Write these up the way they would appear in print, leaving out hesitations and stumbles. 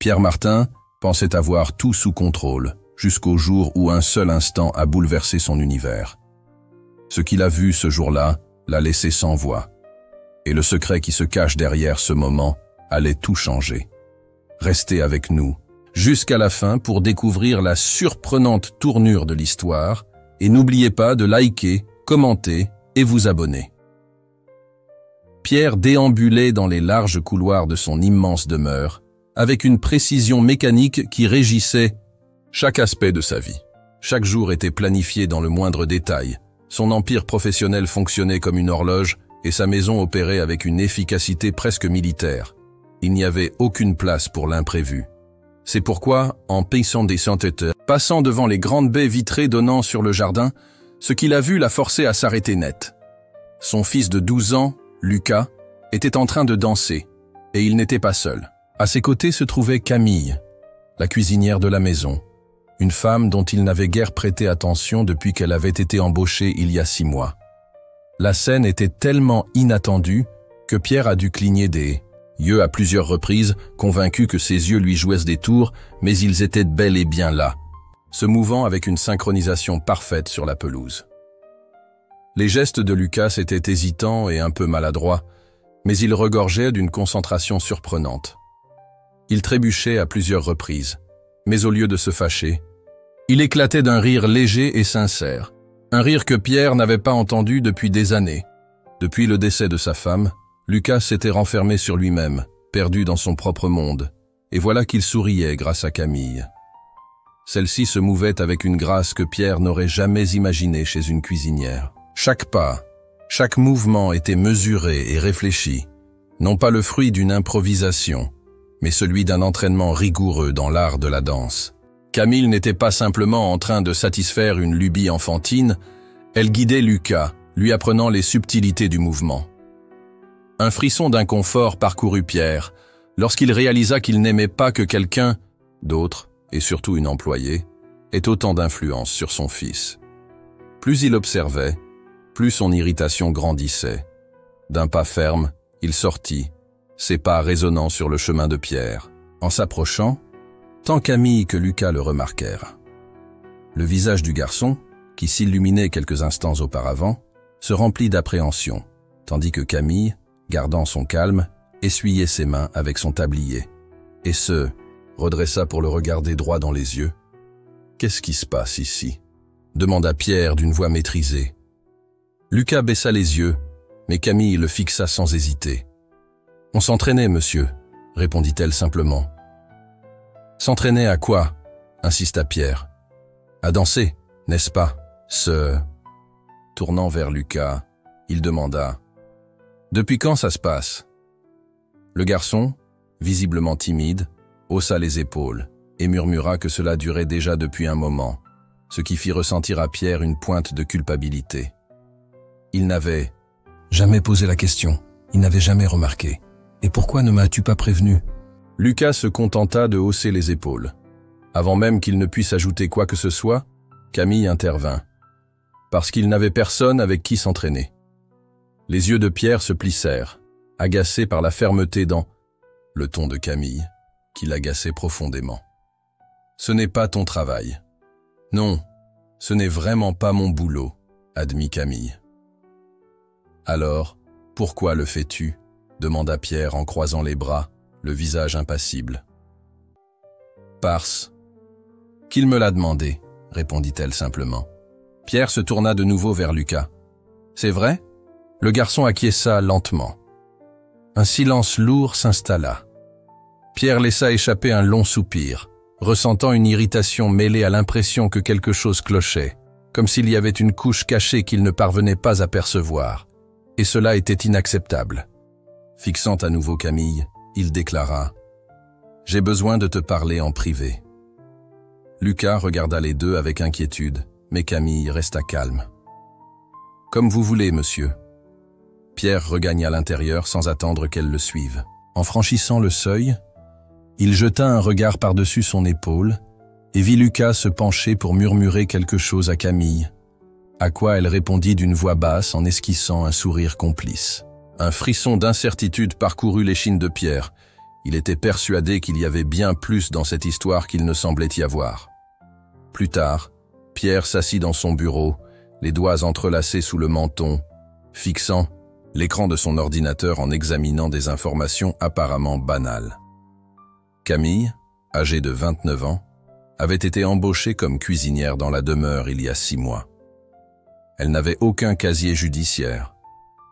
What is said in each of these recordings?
Pierre Martin pensait avoir tout sous contrôle, jusqu'au jour où un seul instant a bouleversé son univers. Ce qu'il a vu ce jour-là l'a laissé sans voix. Et le secret qui se cache derrière ce moment allait tout changer. Restez avec nous jusqu'à la fin pour découvrir la surprenante tournure de l'histoire et n'oubliez pas de liker, commenter et vous abonner. Pierre déambulait dans les larges couloirs de son immense demeure avec une précision mécanique qui régissait chaque aspect de sa vie. Chaque jour était planifié dans le moindre détail. Son empire professionnel fonctionnait comme une horloge et sa maison opérait avec une efficacité presque militaire. Il n'y avait aucune place pour l'imprévu. C'est pourquoi, en paissant des centaines, passant devant les grandes baies vitrées donnant sur le jardin, ce qu'il a vu l'a forcé à s'arrêter net. Son fils de 12 ans, Lucas, était en train de danser, et il n'était pas seul. À ses côtés se trouvait Camille, la cuisinière de la maison, une femme dont il n'avait guère prêté attention depuis qu'elle avait été embauchée il y a 6 mois. La scène était tellement inattendue que Pierre a dû cligner des yeux à plusieurs reprises, convaincu que ses yeux lui jouaient des tours, mais ils étaient bel et bien là, se mouvant avec une synchronisation parfaite sur la pelouse. Les gestes de Lucas étaient hésitants et un peu maladroits, mais ils regorgeaient d'une concentration surprenante. Il trébuchait à plusieurs reprises, mais au lieu de se fâcher, il éclatait d'un rire léger et sincère, un rire que Pierre n'avait pas entendu depuis des années. Depuis le décès de sa femme, Lucas s'était renfermé sur lui-même, perdu dans son propre monde, et voilà qu'il souriait grâce à Camille. Celle-ci se mouvait avec une grâce que Pierre n'aurait jamais imaginée chez une cuisinière. Chaque pas, chaque mouvement était mesuré et réfléchi, non pas le fruit d'une improvisation, mais celui d'un entraînement rigoureux dans l'art de la danse. Camille n'était pas simplement en train de satisfaire une lubie enfantine, elle guidait Lucas, lui apprenant les subtilités du mouvement. Un frisson d'inconfort parcourut Pierre, lorsqu'il réalisa qu'il n'aimait pas que quelqu'un d'autre, et surtout une employée, ait autant d'influence sur son fils. Plus il observait, plus son irritation grandissait. D'un pas ferme, il sortit, ses pas résonnant sur le chemin de Pierre. En s'approchant, tant Camille que Lucas le remarquèrent. Le visage du garçon, qui s'illuminait quelques instants auparavant, se remplit d'appréhension, tandis que Camille, gardant son calme, essuyait ses mains avec son tablier, et se redressa pour le regarder droit dans les yeux. « Qu'est-ce qui se passe ici ?» demanda Pierre d'une voix maîtrisée. Lucas baissa les yeux, mais Camille le fixa sans hésiter. « On s'entraînait, monsieur, » répondit-elle simplement. « S'entraîner à quoi ?» insista Pierre. « À danser, n'est-ce pas ?» Tournant vers Lucas, il demanda « Depuis quand ça se passe ?» Le garçon, visiblement timide, haussa les épaules et murmura que cela durait déjà depuis un moment, ce qui fit ressentir à Pierre une pointe de culpabilité. Il n'avait jamais posé la question, il n'avait jamais remarqué. « Et pourquoi ne m'as-tu pas prévenu ?» Lucas se contenta de hausser les épaules. Avant même qu'il ne puisse ajouter quoi que ce soit, Camille intervint, parce qu'il n'avait personne avec qui s'entraîner. Les yeux de Pierre se plissèrent, agacé par la fermeté dans le ton de Camille, qui l'agaçait profondément. « Ce n'est pas ton travail. »« Non, ce n'est vraiment pas mon boulot, » admit Camille. « Alors, pourquoi le fais-tu » demanda Pierre en croisant les bras, le visage impassible. « Parce qu'il me l'a demandé, » répondit-elle simplement. Pierre se tourna de nouveau vers Lucas. « C'est vrai ?» Le garçon acquiesça lentement. Un silence lourd s'installa. Pierre laissa échapper un long soupir, ressentant une irritation mêlée à l'impression que quelque chose clochait, comme s'il y avait une couche cachée qu'il ne parvenait pas à percevoir. Et cela était inacceptable. Fixant à nouveau Camille, il déclara « J'ai besoin de te parler en privé. » Lucas regarda les deux avec inquiétude, mais Camille resta calme. « Comme vous voulez, monsieur. » Pierre regagna l'intérieur sans attendre qu'elle le suive. En franchissant le seuil, il jeta un regard par-dessus son épaule et vit Lucas se pencher pour murmurer quelque chose à Camille, à quoi elle répondit d'une voix basse en esquissant un sourire complice. Un frisson d'incertitude parcourut l'échine de Pierre. Il était persuadé qu'il y avait bien plus dans cette histoire qu'il ne semblait y avoir. Plus tard, Pierre s'assit dans son bureau, les doigts entrelacés sous le menton, fixant l'écran de son ordinateur en examinant des informations apparemment banales. Camille, âgée de 29 ans, avait été embauchée comme cuisinière dans la demeure il y a 6 mois. Elle n'avait aucun casier judiciaire,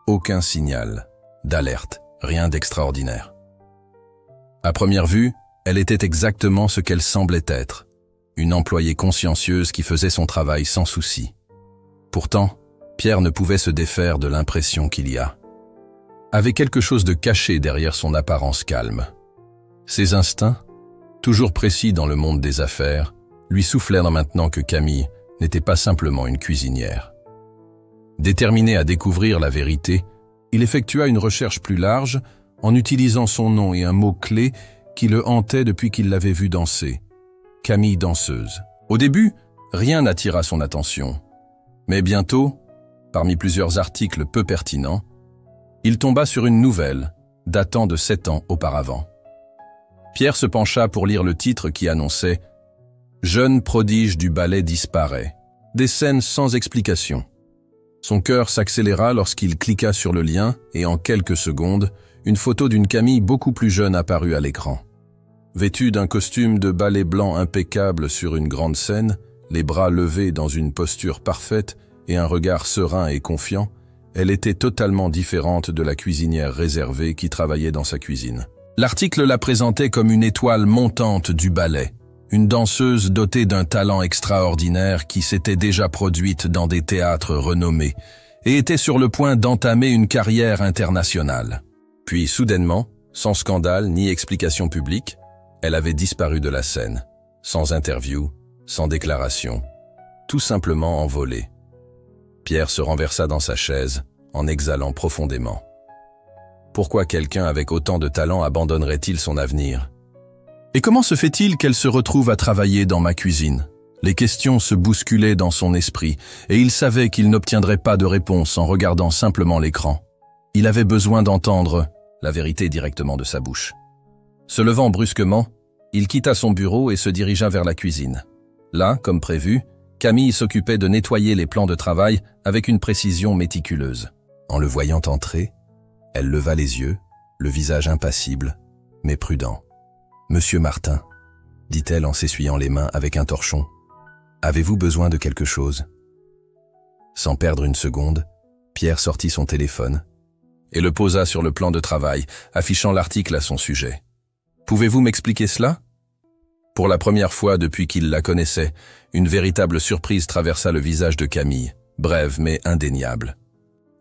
aucun signal d'alerte, rien d'extraordinaire. À première vue, elle était exactement ce qu'elle semblait être, une employée consciencieuse qui faisait son travail sans souci. Pourtant, Pierre ne pouvait se défaire de l'impression qu'il y avait quelque chose de caché derrière son apparence calme. Ses instincts, toujours précis dans le monde des affaires, lui soufflèrent maintenant que Camille n'était pas simplement une cuisinière. Déterminé à découvrir la vérité, il effectua une recherche plus large en utilisant son nom et un mot-clé qui le hantait depuis qu'il l'avait vue danser. Camille danseuse. Au début, rien n'attira son attention. Mais bientôt, parmi plusieurs articles peu pertinents, il tomba sur une nouvelle, datant de 7 ans auparavant. Pierre se pencha pour lire le titre qui annonçait « Jeune prodige du ballet disparaît. Des scènes sans explication ». Son cœur s'accéléra lorsqu'il cliqua sur le lien et en quelques secondes, une photo d'une Camille beaucoup plus jeune apparut à l'écran. Vêtue d'un costume de ballet blanc impeccable sur une grande scène, les bras levés dans une posture parfaite et un regard serein et confiant, elle était totalement différente de la cuisinière réservée qui travaillait dans sa cuisine. L'article la présentait comme une étoile montante du ballet, une danseuse dotée d'un talent extraordinaire qui s'était déjà produite dans des théâtres renommés et était sur le point d'entamer une carrière internationale. Puis soudainement, sans scandale ni explication publique, elle avait disparu de la scène, sans interview, sans déclaration, tout simplement envolée. Pierre se renversa dans sa chaise, en exhalant profondément. Pourquoi quelqu'un avec autant de talent abandonnerait-il son avenir? Et comment se fait-il qu'elle se retrouve à travailler dans ma cuisine? Les questions se bousculaient dans son esprit, et il savait qu'il n'obtiendrait pas de réponse en regardant simplement l'écran. Il avait besoin d'entendre la vérité directement de sa bouche. Se levant brusquement, il quitta son bureau et se dirigea vers la cuisine. Là, comme prévu, Camille s'occupait de nettoyer les plans de travail avec une précision méticuleuse. En le voyant entrer, elle leva les yeux, le visage impassible, mais prudent. « Monsieur Martin, » dit-elle en s'essuyant les mains avec un torchon, « avez-vous besoin de quelque chose ?» Sans perdre une seconde, Pierre sortit son téléphone et le posa sur le plan de travail, affichant l'article à son sujet. « Pouvez-vous m'expliquer cela ?» Pour la première fois depuis qu'il la connaissait, une véritable surprise traversa le visage de Camille, brève mais indéniable.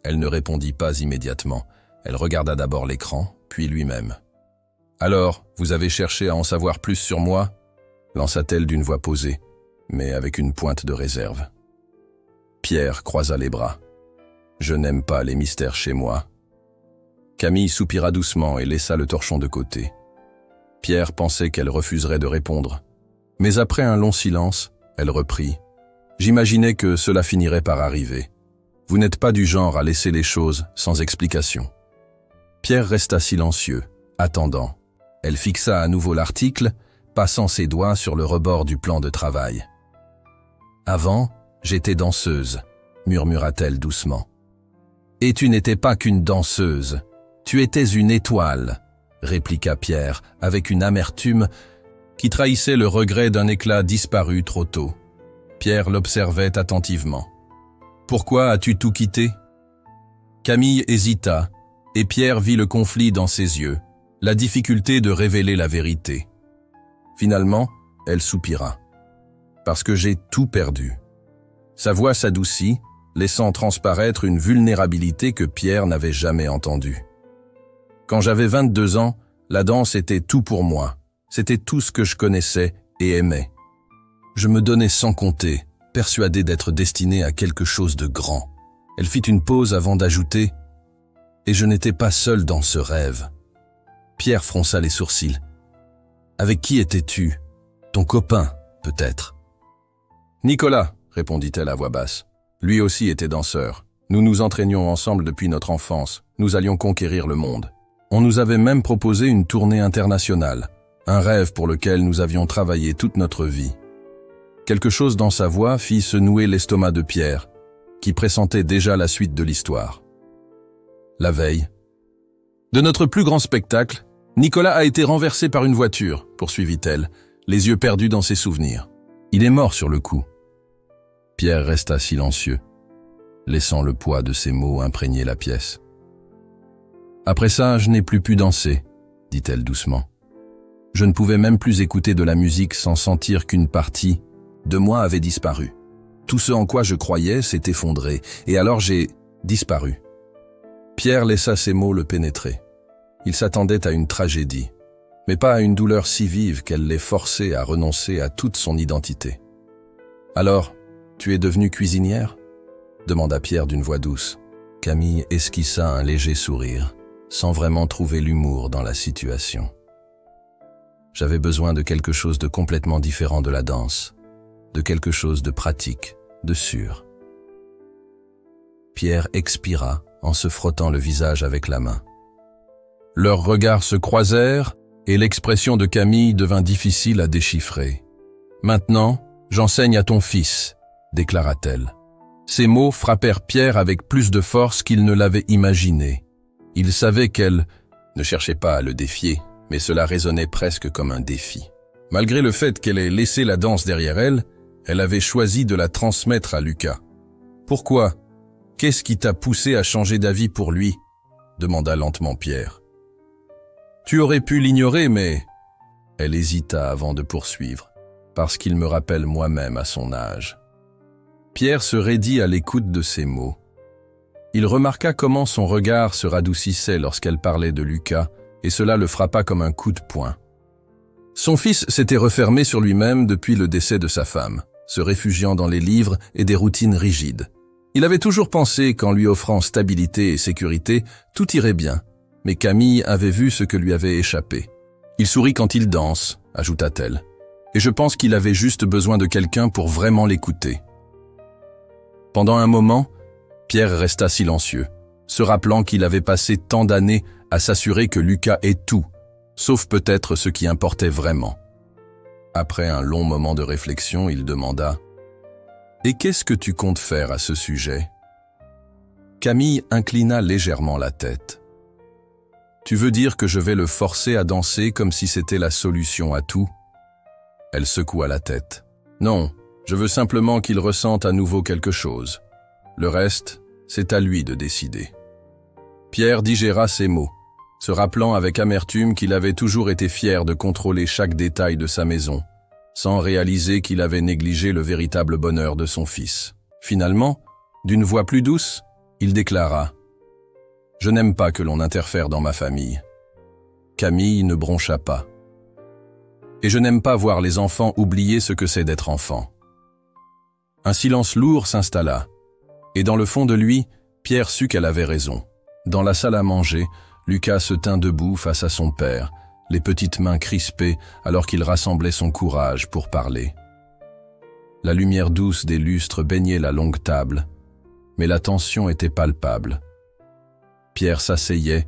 Elle ne répondit pas immédiatement. Elle regarda d'abord l'écran, puis lui-même. « Alors, vous avez cherché à en savoir plus sur moi ?» lança-t-elle d'une voix posée, mais avec une pointe de réserve. Pierre croisa les bras. « Je n'aime pas les mystères chez moi. » Camille soupira doucement et laissa le torchon de côté. Pierre pensait qu'elle refuserait de répondre. Mais après un long silence, elle reprit. « J'imaginais que cela finirait par arriver. Vous n'êtes pas du genre à laisser les choses sans explication. » Pierre resta silencieux, attendant. Elle fixa à nouveau l'article, passant ses doigts sur le rebord du plan de travail. « Avant, j'étais danseuse, » murmura-t-elle doucement. « Et tu n'étais pas qu'une danseuse, tu étais une étoile, » répliqua Pierre avec une amertume qui trahissait le regret d'un éclat disparu trop tôt. Pierre l'observait attentivement. « Pourquoi as-tu tout quitté ?» Camille hésita, et Pierre vit le conflit dans ses yeux, la difficulté de révéler la vérité. Finalement, elle soupira. « Parce que j'ai tout perdu. » Sa voix s'adoucit, laissant transparaître une vulnérabilité que Pierre n'avait jamais entendue. Quand j'avais 22 ans, la danse était tout pour moi. C'était tout ce que je connaissais et aimais. Je me donnais sans compter, persuadé d'être destiné à quelque chose de grand. Elle fit une pause avant d'ajouter « Et je n'étais pas seul dans ce rêve. » Pierre fronça les sourcils. « Avec qui étais-tu? Ton copain, peut-être. » « Nicolas, » répondit-elle à voix basse. Lui aussi était danseur. Nous nous entraînions ensemble depuis notre enfance. Nous allions conquérir le monde. On nous avait même proposé une tournée internationale, un rêve pour lequel nous avions travaillé toute notre vie. Quelque chose dans sa voix fit se nouer l'estomac de Pierre, qui pressentait déjà la suite de l'histoire. La veille, de notre plus grand spectacle, Nicolas a été renversé par une voiture, poursuivit-elle, les yeux perdus dans ses souvenirs. Il est mort sur le coup. Pierre resta silencieux, laissant le poids de ses mots imprégner la pièce. Après ça, je n'ai plus pu danser, dit-elle doucement. Je ne pouvais même plus écouter de la musique sans sentir qu'une partie de moi avait disparu. Tout ce en quoi je croyais s'est effondré, et alors j'ai disparu. Pierre laissa ces mots le pénétrer. Il s'attendait à une tragédie, mais pas à une douleur si vive qu'elle l'ait forcé à renoncer à toute son identité. « Alors, tu es devenue cuisinière ?» demanda Pierre d'une voix douce. Camille esquissa un léger sourire, sans vraiment trouver l'humour dans la situation. « J'avais besoin de quelque chose de complètement différent de la danse, de quelque chose de pratique, de sûr. » Pierre expira en se frottant le visage avec la main. Leurs regards se croisèrent et l'expression de Camille devint difficile à déchiffrer. « Maintenant, j'enseigne à ton fils », déclara-t-elle. Ces mots frappèrent Pierre avec plus de force qu'il ne l'avait imaginé. Il savait qu'elle ne cherchait pas à le défier, mais cela résonnait presque comme un défi. Malgré le fait qu'elle ait laissé la danse derrière elle, elle avait choisi de la transmettre à Lucas. « Pourquoi ? Qu'est-ce qui t'a poussé à changer d'avis pour lui ?» demanda lentement Pierre. « Tu aurais pu l'ignorer, mais… » Elle hésita avant de poursuivre, « parce qu'il me rappelle moi-même à son âge. » Pierre se raidit à l'écoute de ces mots. Il remarqua comment son regard se radoucissait lorsqu'elle parlait de Lucas, et cela le frappa comme un coup de poing. Son fils s'était refermé sur lui-même depuis le décès de sa femme, se réfugiant dans les livres et des routines rigides. Il avait toujours pensé qu'en lui offrant stabilité et sécurité, tout irait bien, mais Camille avait vu ce que lui avait échappé. « Il sourit quand il danse », ajouta-t-elle, « et je pense qu'il avait juste besoin de quelqu'un pour vraiment l'écouter. » Pendant un moment, Pierre resta silencieux, se rappelant qu'il avait passé tant d'années à s'assurer que Lucas ait tout, sauf peut-être ce qui importait vraiment. Après un long moment de réflexion, il demanda « Et qu'est-ce que tu comptes faire à ce sujet ?» Camille inclina légèrement la tête. « Tu veux dire que je vais le forcer à danser comme si c'était la solution à tout ?» Elle secoua la tête. « Non, je veux simplement qu'il ressente à nouveau quelque chose. Le reste, c'est à lui de décider. » Pierre digéra ces mots, se rappelant avec amertume qu'il avait toujours été fier de contrôler chaque détail de sa maison, sans réaliser qu'il avait négligé le véritable bonheur de son fils. Finalement, d'une voix plus douce, il déclara « Je n'aime pas que l'on interfère dans ma famille. » Camille ne broncha pas. « Et je n'aime pas voir les enfants oublier ce que c'est d'être enfant. » Un silence lourd s'installa, et dans le fond de lui, Pierre sut qu'elle avait raison. Dans la salle à manger, Lucas se tint debout face à son père, les petites mains crispées alors qu'il rassemblait son courage pour parler. La lumière douce des lustres baignait la longue table, mais la tension était palpable. Pierre s'asseyait,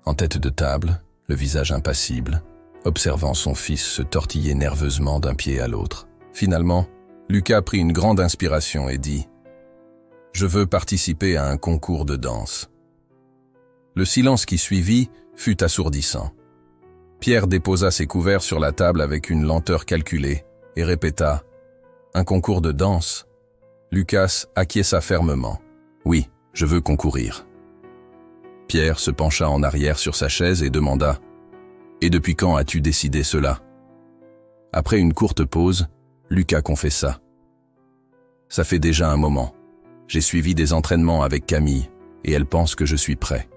en tête de table, le visage impassible, observant son fils se tortiller nerveusement d'un pied à l'autre. Finalement, Lucas prit une grande inspiration et dit « Je veux participer à un concours de danse. » Le silence qui suivit fut assourdissant. Pierre déposa ses couverts sur la table avec une lenteur calculée et répéta « Un concours de danse ?» Lucas acquiesça fermement. « Oui, je veux concourir. » Pierre se pencha en arrière sur sa chaise et demanda « Et depuis quand as-tu décidé cela ?» Après une courte pause, Lucas confessa « Ça fait déjà un moment. J'ai suivi des entraînements avec Camille et elle pense que je suis prêt. »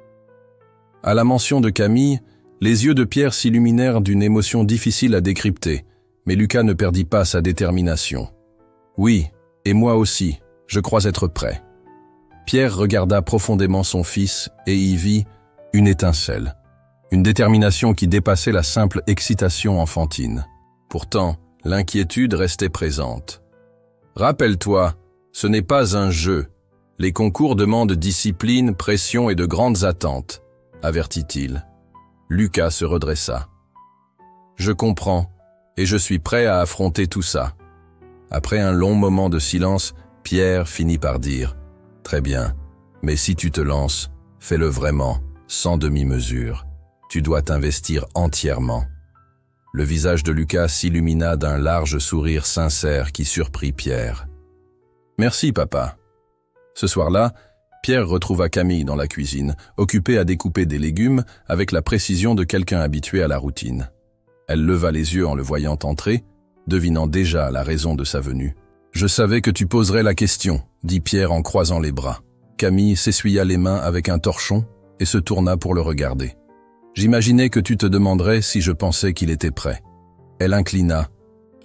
À la mention de Camille, les yeux de Pierre s'illuminèrent d'une émotion difficile à décrypter, mais Lucas ne perdit pas sa détermination. « Oui, et moi aussi, je crois être prêt. » Pierre regarda profondément son fils et y vit une étincelle, une détermination qui dépassait la simple excitation enfantine. Pourtant, l'inquiétude restait présente. « Rappelle-toi, ce n'est pas un jeu. Les concours demandent discipline, pression et de grandes attentes, » avertit-il. Lucas se redressa. « Je comprends, et je suis prêt à affronter tout ça. » Après un long moment de silence, Pierre finit par dire « Très bien, mais si tu te lances, fais-le vraiment, sans demi-mesure. Tu dois t'investir entièrement. » Le visage de Lucas s'illumina d'un large sourire sincère qui surprit Pierre. « Merci, papa. » Ce soir-là, Pierre retrouva Camille dans la cuisine, occupée à découper des légumes avec la précision de quelqu'un habitué à la routine. Elle leva les yeux en le voyant entrer, devinant déjà la raison de sa venue. « Je savais que tu poserais la question, » dit Pierre en croisant les bras. Camille s'essuya les mains avec un torchon et se tourna pour le regarder. « J'imaginais que tu te demanderais si je pensais qu'il était prêt. » Elle inclina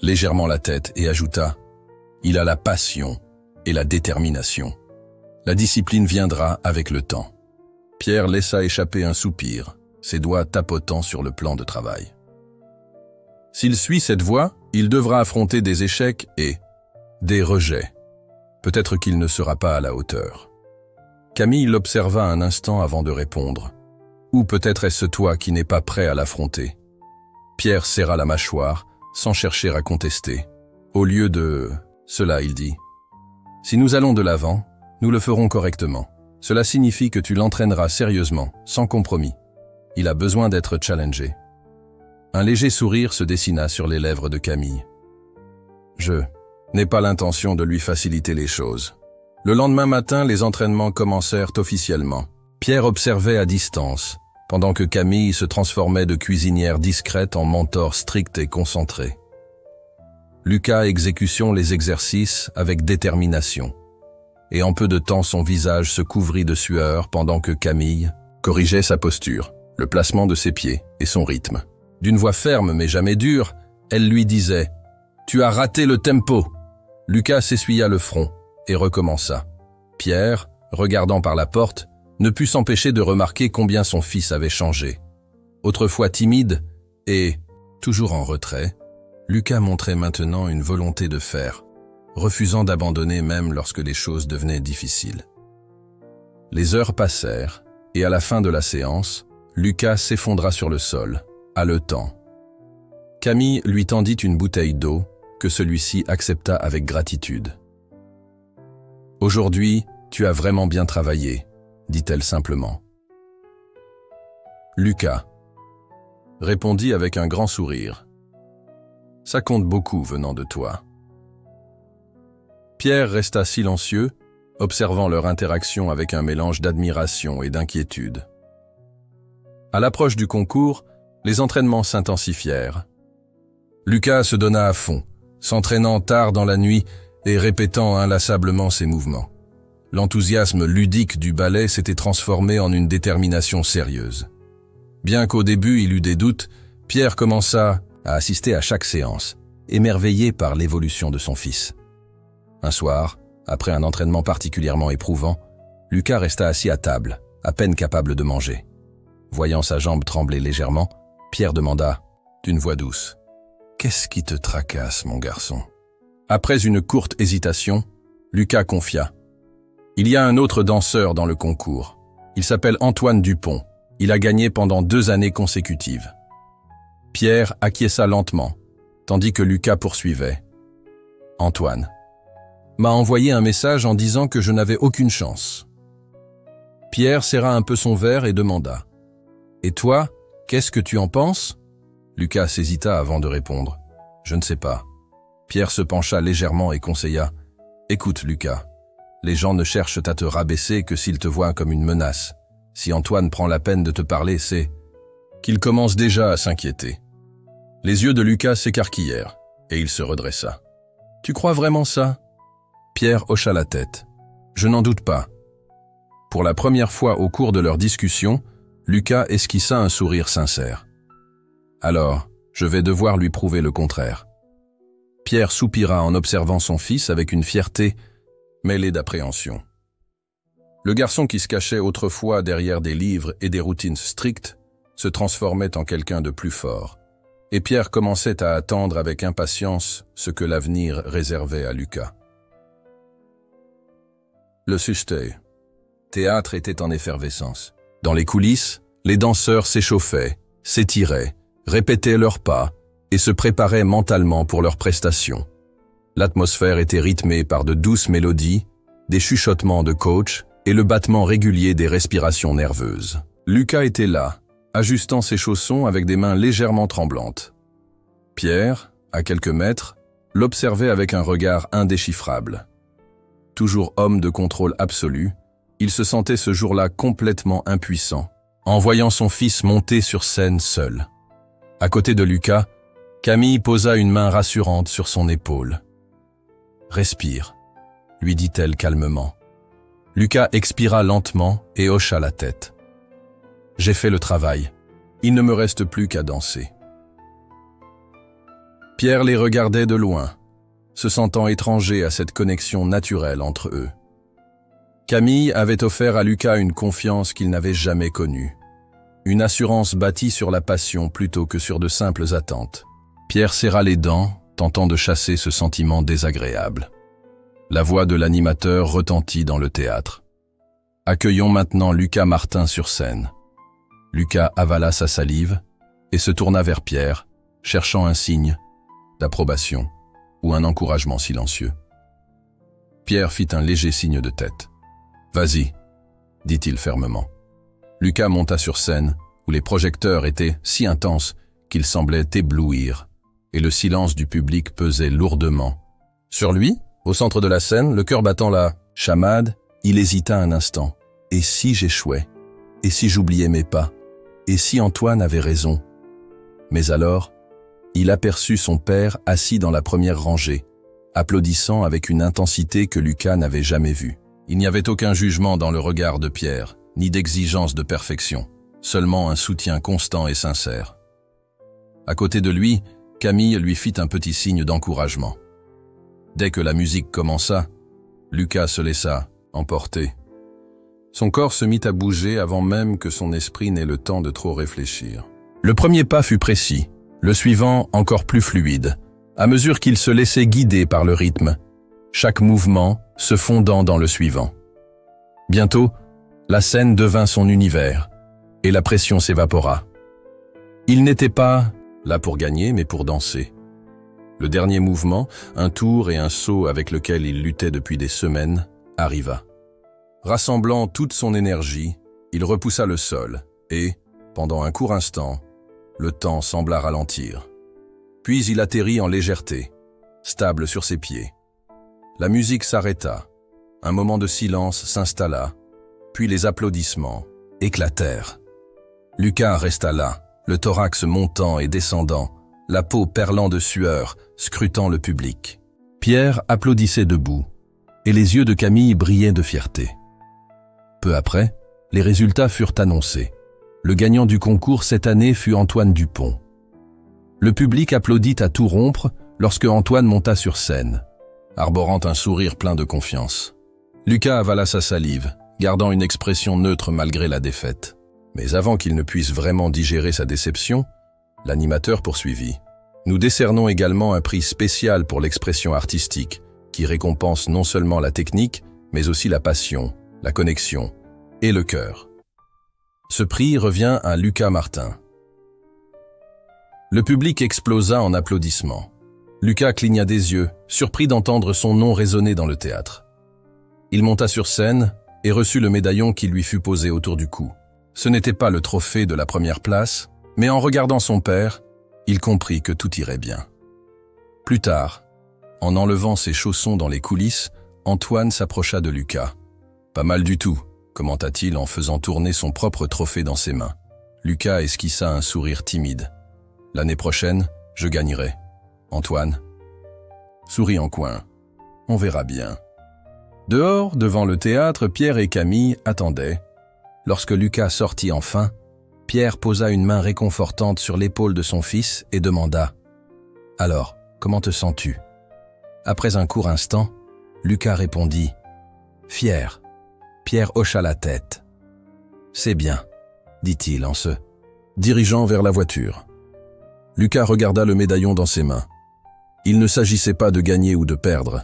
légèrement la tête et ajouta « Il a la passion et la détermination. La discipline viendra avec le temps. » Pierre laissa échapper un soupir, ses doigts tapotant sur le plan de travail. S'il suit cette voie, il devra affronter des échecs et des rejets. Peut-être qu'il ne sera pas à la hauteur. Camille l'observa un instant avant de répondre. Ou peut-être est-ce toi qui n'es pas prêt à l'affronter. Pierre serra la mâchoire, sans chercher à contester. Au lieu de cela, il dit « Si nous allons de l'avant, nous le ferons correctement. Cela signifie que tu l'entraîneras sérieusement, sans compromis. Il a besoin d'être challengé. » Un léger sourire se dessina sur les lèvres de Camille. « Je n'ai pas l'intention de lui faciliter les choses. » Le lendemain matin, les entraînements commencèrent officiellement. Pierre observait à distance, pendant que Camille se transformait de cuisinière discrète en mentor strict et concentré. Lucas exécution les exercices avec détermination. Et en peu de temps, son visage se couvrit de sueur pendant que Camille corrigeait sa posture, le placement de ses pieds et son rythme. D'une voix ferme mais jamais dure, elle lui disait « Tu as raté le tempo !» Lucas s'essuya le front et recommença. Pierre, regardant par la porte, ne put s'empêcher de remarquer combien son fils avait changé. Autrefois timide et toujours en retrait, Lucas montrait maintenant une volonté de faire, refusant d'abandonner même lorsque les choses devenaient difficiles. Les heures passèrent, et à la fin de la séance, Lucas s'effondra sur le sol, haletant. Camille lui tendit une bouteille d'eau, que celui-ci accepta avec gratitude. « Aujourd'hui, tu as vraiment bien travaillé, » dit-elle simplement. Lucas répondit avec un grand sourire. « Ça compte beaucoup venant de toi. » Pierre resta silencieux, observant leur interaction avec un mélange d'admiration et d'inquiétude. À l'approche du concours, les entraînements s'intensifièrent. Lucas se donna à fond, s'entraînant tard dans la nuit et répétant inlassablement ses mouvements. L'enthousiasme ludique du ballet s'était transformé en une détermination sérieuse. Bien qu'au début il eût des doutes, Pierre commença à assister à chaque séance, émerveillé par l'évolution de son fils. Un soir, après un entraînement particulièrement éprouvant, Lucas resta assis à table, à peine capable de manger. Voyant sa jambe trembler légèrement, Pierre demanda, d'une voix douce, « Qu'est-ce qui te tracasse, mon garçon ?» Après une courte hésitation, Lucas confia, « Il y a un autre danseur dans le concours. Il s'appelle Antoine Dupont. Il a gagné pendant 2 années consécutives. » Pierre acquiesça lentement, tandis que Lucas poursuivait. « Antoine m'a envoyé un message en disant que je n'avais aucune chance. » Pierre serra un peu son verre et demanda, « Et toi, qu'est-ce que tu en penses ?» Lucas hésita avant de répondre, « Je ne sais pas. » Pierre se pencha légèrement et conseilla, « Écoute, Lucas, les gens ne cherchent à te rabaisser que s'ils te voient comme une menace. Si Antoine prend la peine de te parler, c'est qu'il commence déjà à s'inquiéter. » Les yeux de Lucas s'écarquillèrent, et il se redressa. « Tu crois vraiment ça ?» Pierre hocha la tête. « Je n'en doute pas. » Pour la première fois au cours de leur discussion, Lucas esquissa un sourire sincère. « Alors, je vais devoir lui prouver le contraire. » Pierre soupira en observant son fils avec une fierté mêlée d'appréhension. Le garçon qui se cachait autrefois derrière des livres et des routines strictes se transformait en quelqu'un de plus fort, et Pierre commençait à attendre avec impatience ce que l'avenir réservait à Lucas. Le Susteuil. Théâtre était en effervescence. Dans les coulisses, les danseurs s'échauffaient, s'étiraient, répétaient leurs pas et se préparaient mentalement pour leurs prestations. L'atmosphère était rythmée par de douces mélodies, des chuchotements de coach et le battement régulier des respirations nerveuses. Lucas était là, ajustant ses chaussons avec des mains légèrement tremblantes. Pierre, à quelques mètres, l'observait avec un regard indéchiffrable. Toujours homme de contrôle absolu, il se sentait ce jour-là complètement impuissant, en voyant son fils monter sur scène seul. À côté de Lucas, Camille posa une main rassurante sur son épaule. « Respire », lui dit-elle calmement. Lucas expira lentement et hocha la tête. « J'ai fait le travail. Il ne me reste plus qu'à danser. » Pierre les regardait de loin, se sentant étranger à cette connexion naturelle entre eux. Camille avait offert à Lucas une confiance qu'il n'avait jamais connue. Une assurance bâtie sur la passion plutôt que sur de simples attentes. Pierre serra les dents, tentant de chasser ce sentiment désagréable. La voix de l'animateur retentit dans le théâtre. Accueillons maintenant Lucas Martin sur scène. Lucas avala sa salive et se tourna vers Pierre, cherchant un signe d'approbation ou un encouragement silencieux. Pierre fit un léger signe de tête. « Vas-y », dit-il fermement. Lucas monta sur scène, où les projecteurs étaient si intenses qu'ils semblaient éblouir, et le silence du public pesait lourdement. Sur lui, au centre de la scène, le cœur battant la chamade, il hésita un instant. Et si j'échouais? Et si j'oubliais mes pas? Et si Antoine avait raison? Mais alors, il aperçut son père assis dans la première rangée, applaudissant avec une intensité que Lucas n'avait jamais vue. Il n'y avait aucun jugement dans le regard de Pierre, ni d'exigence de perfection, seulement un soutien constant et sincère. À côté de lui, Camille lui fit un petit signe d'encouragement. Dès que la musique commença, Lucas se laissa emporter. Son corps se mit à bouger avant même que son esprit n'ait le temps de trop réfléchir. Le premier pas fut précis, le suivant encore plus fluide, à mesure qu'il se laissait guider par le rythme, chaque mouvement se fondant dans le suivant. Bientôt, la scène devint son univers, et la pression s'évapora. Il n'était pas là pour gagner, mais pour danser. Le dernier mouvement, un tour et un saut avec lequel il luttait depuis des semaines, arriva. Rassemblant toute son énergie, il repoussa le sol, et, pendant un court instant, le temps sembla ralentir. Puis il atterrit en légèreté, stable sur ses pieds. La musique s'arrêta, un moment de silence s'installa, puis les applaudissements éclatèrent. Lucas resta là, le thorax montant et descendant, la peau perlant de sueur, scrutant le public. Pierre applaudissait debout, et les yeux de Camille brillaient de fierté. Peu après, les résultats furent annoncés. Le gagnant du concours cette année fut Antoine Dupont. Le public applaudit à tout rompre lorsque Antoine monta sur scène, arborant un sourire plein de confiance. Lucas avala sa salive, gardant une expression neutre malgré la défaite. Mais avant qu'il ne puisse vraiment digérer sa déception, l'animateur poursuivit. Nous décernons également un prix spécial pour l'expression artistique, qui récompense non seulement la technique, mais aussi la passion, la connexion et le cœur. Ce prix revient à Lucas Martin. Le public explosa en applaudissements. Lucas cligna des yeux, surpris d'entendre son nom résonner dans le théâtre. Il monta sur scène et reçut le médaillon qui lui fut posé autour du cou. Ce n'était pas le trophée de la première place, mais en regardant son père, il comprit que tout irait bien. Plus tard, en enlevant ses chaussons dans les coulisses, Antoine s'approcha de Lucas. « Pas mal du tout », commenta-t-il en faisant tourner son propre trophée dans ses mains. Lucas esquissa un sourire timide. « L'année prochaine, je gagnerai. Antoine ?» Souris en coin. « On verra bien. » Dehors, devant le théâtre, Pierre et Camille attendaient. Lorsque Lucas sortit enfin, Pierre posa une main réconfortante sur l'épaule de son fils et demanda « Alors, comment te sens-tu » Après un court instant, Lucas répondit « Fier ». Pierre hocha la tête. « C'est bien », dit-il en se dirigeant vers la voiture. Lucas regarda le médaillon dans ses mains. Il ne s'agissait pas de gagner ou de perdre,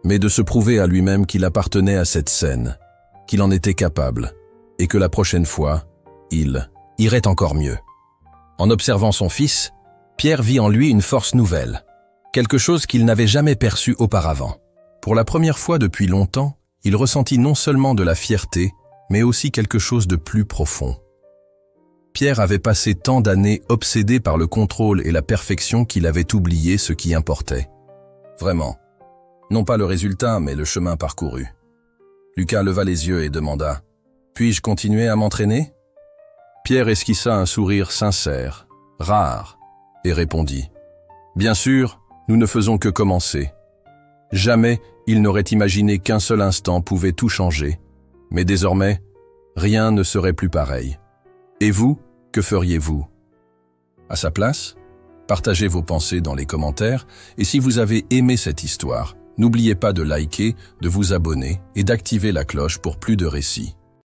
mais de se prouver à lui-même qu'il appartenait à cette scène, qu'il en était capable, et que la prochaine fois, il irait encore mieux. En observant son fils, Pierre vit en lui une force nouvelle, quelque chose qu'il n'avait jamais perçu auparavant. Pour la première fois depuis longtemps, il ressentit non seulement de la fierté, mais aussi quelque chose de plus profond. Pierre avait passé tant d'années obsédé par le contrôle et la perfection qu'il avait oublié ce qui importait. Vraiment. Non pas le résultat, mais le chemin parcouru. Lucas leva les yeux et demanda « Puis-je continuer à m'entraîner » Pierre esquissa un sourire sincère, rare, et répondit « Bien sûr, nous ne faisons que commencer. Jamais il n'aurait imaginé qu'un seul instant pouvait tout changer, mais désormais, rien ne serait plus pareil. Et vous, que feriez-vous » À sa place, partagez vos pensées dans les commentaires, et si vous avez aimé cette histoire, n'oubliez pas de liker, de vous abonner et d'activer la cloche pour plus de récits.